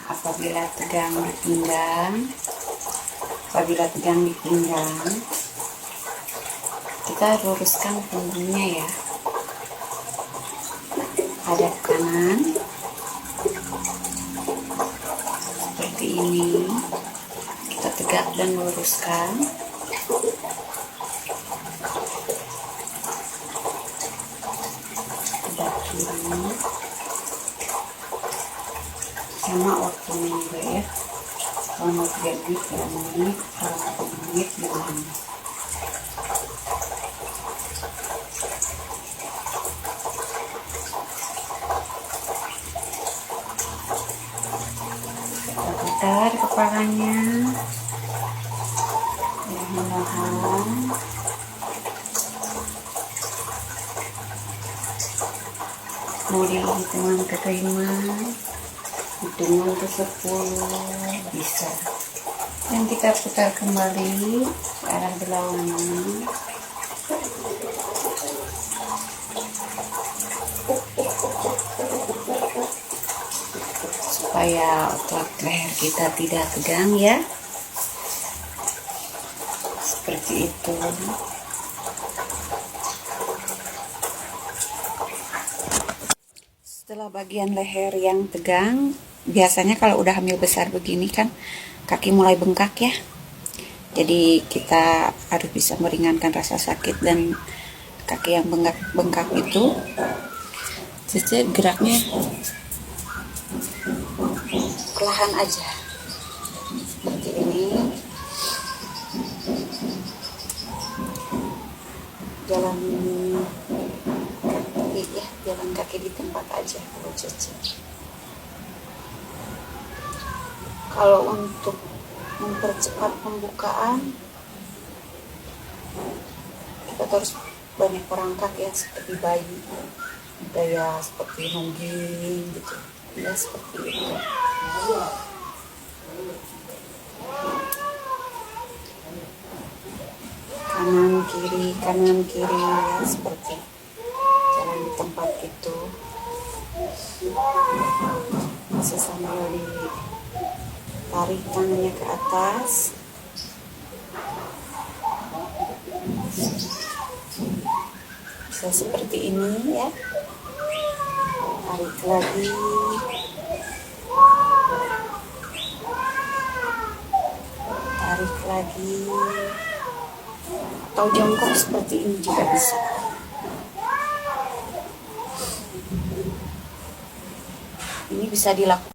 apabila tegang di pinggang. Apabila tegang di pinggang, kita luruskan punggungnya ya. Hadap kanan seperti ini, kita tegak dan luruskan. Hadap kiri sama waktunya juga ya. Kalau mau 3 menit, 3 menit, kalau 4 menit, 5 menit. Kita putar kepalanya, perlahan-lahan. Mau dihitungan ke 5, hitungan ke 10 bisa. Dan kita putar kembali ke arah berlawanan. Supaya otot leher kita tidak tegang ya. Seperti itu. Setelah bagian leher yang tegang, biasanya kalau udah hamil besar begini kan kaki mulai bengkak ya. Jadi kita harus bisa meringankan rasa sakit dan kaki yang bengkak itu. Jadi geraknya perlahan aja. Seperti ini. Jalan kaki ya, jalan kaki di tempat aja kalau cecil. Kalau untuk mempercepat pembukaan, kita harus banyak perangkat ya, seperti bayi, gaya seperti nungging gitu ya, seperti itu. Kanan kiri ya, seperti jalan di tempat itu. Bisa sambil ditarik tangannya ke atas. Bisa seperti ini ya. Tarik lagi. Tarik lagi. Atau jongkok seperti ini juga bisa. Ini bisa dilakukan